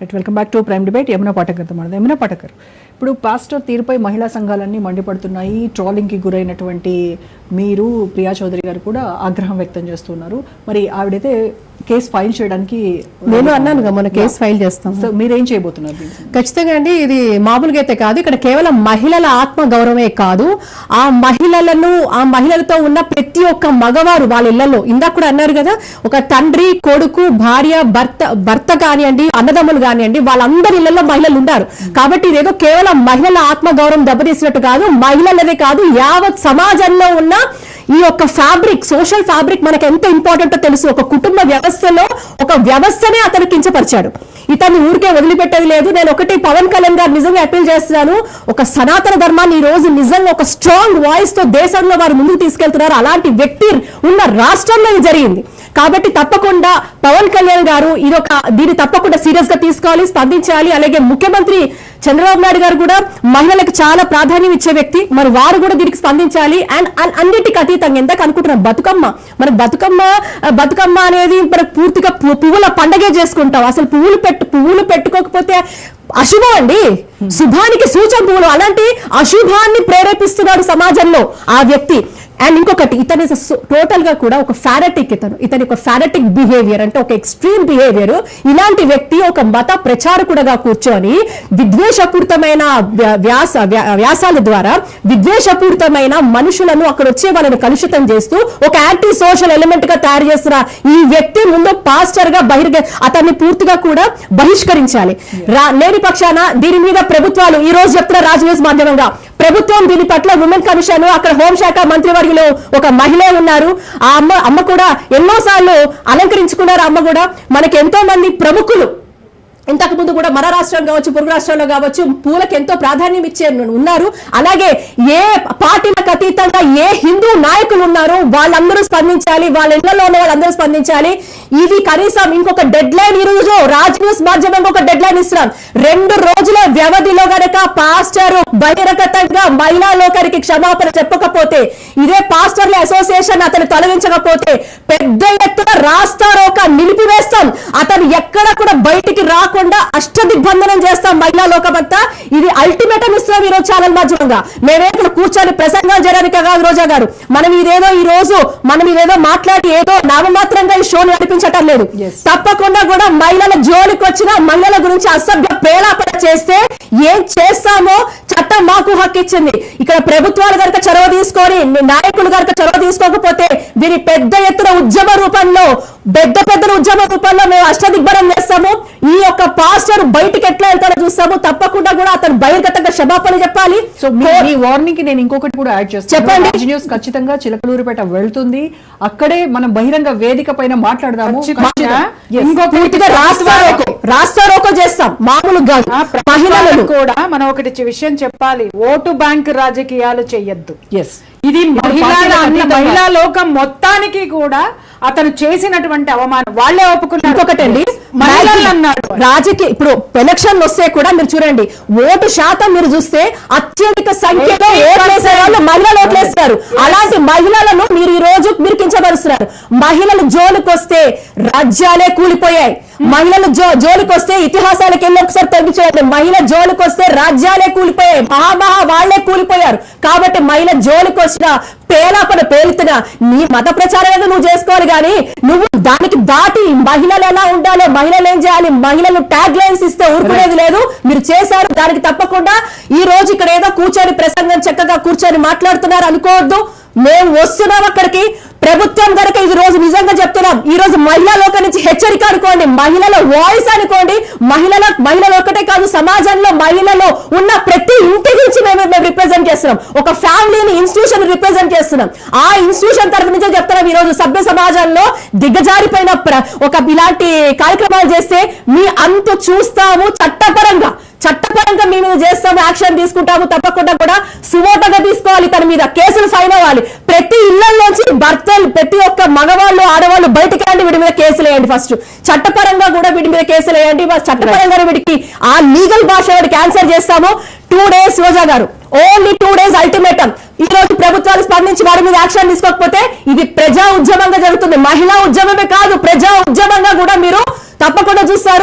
Welcome back to prime debate. Yamuna Pathakar తో మాట్లాడదాం. యమునా పాఠకర్, ఇప్పుడు పాస్టర్ తీరుపై మహిళా సంఘాలన్నీ మండిపడుతున్నాయి. ట్రోలింగ్కి గురైనటువంటి మీరు, ప్రియా చౌదరి గారు కూడా ఆగ్రహం వ్యక్తం చేస్తున్నారు. మరి ఆవిడైతే కేసు ఫైల్ చేయడానికి నేను అన్నానుగా మన కేసు ఫైల్ చేస్తాం. సో మీరేం చేయబోతున్నారు? ఖచ్చితంగా అండి, ఇది మామూలుగా అయితే కాదు. ఇక్కడ కేవలం మహిళల ఆత్మ గౌరవమే కాదు, ఆ మహిళలతో ఉన్న ప్రతి ఒక్క మగవారు వాళ్ళ ఇళ్లలో, ఇందాక కూడా అన్నారు కదా, ఒక తండ్రి, కొడుకు, భార్య, భర్త కానివ్వండి, అన్నదమ్ములు కానివ్వండి, వాళ్ళందరి ఇళ్లలో మహిళలు ఉన్నారు. కాబట్టి ఇదేదో కేవలం మహిళల ఆత్మ గౌరవం దెబ్బతీసినట్టు కాదు, మహిళలదే కాదు, యావత్ సమాజంలో ఉన్న ఈ యొక్క ఫ్యాబ్రిక్, సోషల్ ఫ్యాబ్రిక్ మనకు ఎంత ఇంపార్టెంటో తెలుసు. ఒక కుటుంబ వ్యవస్థలో ఒక వ్యవస్థనే అతను కించపరిచాడు. ఇతన్ని ఊరికే వదిలిపెట్టేది లేదు. నేను ఒకటి పవన్ కళ్యాణ్ గారు నిజంగా అపీల్ చేస్తున్నాను, ఒక సనాతన ధర్మాన్ని ఈ రోజు నిజంగా ఒక స్ట్రాంగ్ వాయిస్ తో దేశంలో వారు ముందుకు తీసుకెళ్తున్నారు. అలాంటి వ్యక్తి ఉన్న రాష్ట్రంలో ఇది జరిగింది. కాబట్టి తప్పకుండా పవన్ కళ్యాణ్ గారు దీన్ని తప్పకుండా సీరియస్ గా తీసుకోవాలి, స్పందించాలి. అలాగే ముఖ్యమంత్రి చంద్రబాబు నాయుడు గారు కూడా మహిళలకు చాలా ప్రాధాన్యం ఇచ్చే వ్యక్తి, మరి వారు కూడా దీనికి స్పందించాలి. అండ్ అన్నిటికీ అతీతంగా ఎందాక అనుకుంటున్నాం మన బతుకమ్మ అనేది మనకు పూర్తిగా పువ్వుల పండగే చేసుకుంటాం. అసలు పువ్వులు పెట్టుకోకపోతే అశుభం అండి, శుభానికి సూచన పువ్వులు. అలాంటి అశుభాన్ని ప్రేరేపిస్తున్నాడు సమాజంలో ఆ వ్యక్తి. అండ్ ఇంకొకటి, ఇతని టోటల్ గా కూడా ఒక ఫానటిక్, ఇతని ఒక ఫానటిక్ బిహేవియర్, అంటే ఒక ఎక్స్ట్రీమ్ బిహేవియర్. ఇలాంటి వ్యక్తి ఒక మత ప్రచారకుడుగా కూర్చొని విద్వేషపూరితమైన వ్యాసాల ద్వారా విద్వేషపూరితమైన మనుషులను, అక్కడ వచ్చే వాళ్ళని కలుషితం చేస్తూ ఒక యాంటీ సోషల్ ఎలిమెంట్ గా తయారు చేస్తున్న ఈ వ్యక్తి ముందు పాస్టర్ గా అతన్ని పూర్తిగా కూడా బహిష్కరించాలి. లేని పక్షాన దీని మీద ప్రభుత్వాలు ఈ రోజు చెప్తున్న రాజనీతి మాధ్యమంగా ప్రభుత్వం దీని పట్ల ఉమెన్ కమిషన్, అక్కడ హోంశాఖ మంత్రివర్యులు ఒక మహిళ ఉన్నారు, ఆ అమ్మ కూడా ఎన్నోసార్లు అలంకరించుకున్నారు. అమ్మ కూడా మనకి ఎంతో మంది ప్రముఖులు ఇంతకు ముందు కూడా మన రాష్ట్రం కావచ్చు, పొరుగు రాష్ట్రంలో కావచ్చు, పూలకు ఎంతో ప్రాధాన్యం ఇచ్చే ఉన్నారు. అలాగే ఏ పార్టీలకు అతీతంగా ఏ హిందూ నాయకులు ఉన్నారు వాళ్ళందరూ స్పందించాలి, వాళ్ళ ఇళ్లలో ఉన్న వాళ్ళందరూ స్పందించాలి. ఇది కనీసం ఇంకొక డెడ్ లైన్, ఈ రోజు రాజ్ న్యూస్ మాధ్యమంగా ఒక డెడ్ లైన్ ఇస్తున్నాం. 2 రోజుల వ్యవధిలో గనక పాస్టర్ బహిరంగతంగా మహిళా లోకానికి క్షమాపణ చెప్పకపోతే, ఇదే పాస్టర్ల అసోసియేషన్ అతను తొలగించకపోతే పెద్ద ఎత్తున రాస్తారోక నిలిపివేస్తాం. అతను ఎక్కడ కూడా బయటికి అష్టదిగ్బంధనం చేస్తాం మహిళా లోకమంతా. ఇది అల్టిమేటం ఇస్తున్నాం ఈ రోజు ఛానల్ మాధ్యమంగా. మేమే ఇక్కడ కూర్చొని ప్రసంగాలు చేయడానికి కాదు రోజా గారు, మనం ఇదేదో మాట్లాడి ఏదో నామమాత్రంగా ఈ షోని నడిపించటం లేదు. తప్పకుండా కూడా మహిళల జోలికి వచ్చిన మహిళల గురించి అసభ్య ప్రేలాపన చేస్తే ఏం చేస్తామో చట్టం మాకు హక్కు ఇచ్చింది. ఇక్కడ ప్రభుత్వాలు కనుక చొరవ తీసుకొని, నాయకులు కనుక చొరవ తీసుకోకపోతే దీని పెద్ద ఎత్తున ఉద్యమ రూపంలో మేము అష్టదిగ్బంధనం చేస్తాము. ఈ యొక్క పాస్టర్ బయటకు ఎట్లా వెళ్తారో చూస్తాము. తప్పకుండా కూడా అతను బహిర్గతంగా క్షమాపణ చెప్పాలి. సో మీ వార్నింగ్ కి నేను ఇంకొకటి కూడా యాడ్ చేస్తాను. చెప్పండి. రాజ్ న్యూస్ ఖచ్చితంగా చిలకలూరిపేట వెళ్తుంది, అక్కడే మనం బహిరంగ వేదిక పైన మాట్లాడదాము. రాస్తారోకో చేస్తాం, మామూలుగా మహిళలు కూడా మనం ఒకటి విషయం చెప్పాలి, ఓటు బ్యాంక్ రాజకీయాలు చెయ్యొద్దు. ఇది మహిళా లోకం మొత్తానికి కూడా అతను చేసినటువంటి అవమానం వాళ్ళే ఒప్పుకున్నారు. ఇంకొకటండి, రాజకీయ ఇప్పుడు ఎలక్షన్ వస్తే కూడా మీరు చూడండి, ఓటు శాతం మీరు చూస్తే అత్యధిక సంఖ్యలో ఓట్లేసే వాళ్ళు మహిళలు ఓట్లేస్తారు. అలాంటి మహిళలను మీరు ఈ రోజు మీరు కించపరుస్తున్నారు. మహిళలు జోలికి వస్తే రాజ్యాలే కూలిపోయాయి. మహిళలు జోలికి వస్తే ఇతిహాసాలకు వెళ్ళి ఒకసారి తగ్గించేయండి. మహిళ జోలికి వస్తే రాజ్యాలే కూలిపోయాయి, వాళ్లే కూలిపోయారు. కాబట్టి మహిళ జోలికి వచ్చిన పేలాపన పేలుతున్న నీ మత ప్రచారాలను నువ్వు చేసుకోవాలి, కానీ నువ్వు దానికి దాటి మహిళలు ఎలా ఉండాలో, మహిళలు ఏం చేయాలి, మహిళలు ట్యాగ్ లైన్స్ ఇస్తే ఊరుకునేది లేదు. మీరు చేశారు, దానికి తప్పకుండా ఈ రోజు ఇక్కడ ఏదో కూర్చొని ప్రసంగం చక్కగా కూర్చొని మాట్లాడుతున్నారు అనుకోవద్దు. మేము వస్తున్నాం అక్కడికి. ప్రభుత్వం కనుక ఈ రోజు నిజంగా చెప్తున్నాం, ఈ రోజు మహిళా లోకం నుంచి హెచ్చరిక అనుకోండి, మహిళల వాయిస్ అనుకోండి, మహిళలు ఒకటే కాదు, సమాజంలో మహిళలో ఉన్న ప్రతి ఇంటి నుంచి మేము రిప్రజెంట్ చేస్తున్నాం. ఒక ఫ్యామిలీని, ఇన్స్టిట్యూషన్ రిప్రజెంట్ చేస్తున్నాం. ఆ ఇన్స్టిట్యూషన్ తరఫు నుంచే చెప్తున్నాం, ఈ రోజు సభ్య సమాజంలో దిగజారిపోయిన ఇలాంటి కార్యక్రమాలు చేస్తే మీ అంతు చూస్తాము. చట్టపరంగా మేము చేస్తాము, యాక్షన్ తీసుకుంటాము. తప్పకుండా కూడా సుమోటగా తీసుకోవాలి, తన మీద కేసులు ఫైన్ అవ్వాలి. ప్రతి ఇళ్లలోంచి భర్తలు, ప్రతి ఒక్క మగవాళ్ళు, ఆడవాళ్ళు బయటకు రండి, వీడి మీద కేసులు వేయండి. ఫస్ట్ చట్టపరంగా కూడా వీడి మీద కేసులు వేయండి. చట్టపరంగా వీడికి ఆ లీగల్ భాష వాడికి ఆన్సర్ చేస్తాము. 2 days రోజా గారు, ఓన్లీ 2 days అల్టిమేటం. ఈ రోజు ప్రభుత్వాలు స్పందించి వారి మీద యాక్షన్ తీసుకోకపోతే ఇది ప్రజా ఉద్యమంగా జరుగుతుంది. మహిళా ఉద్యమమే కాదు, ప్రజా ఉద్యమంగా కూడా మీరు తప్పకుండా చూస్తారు.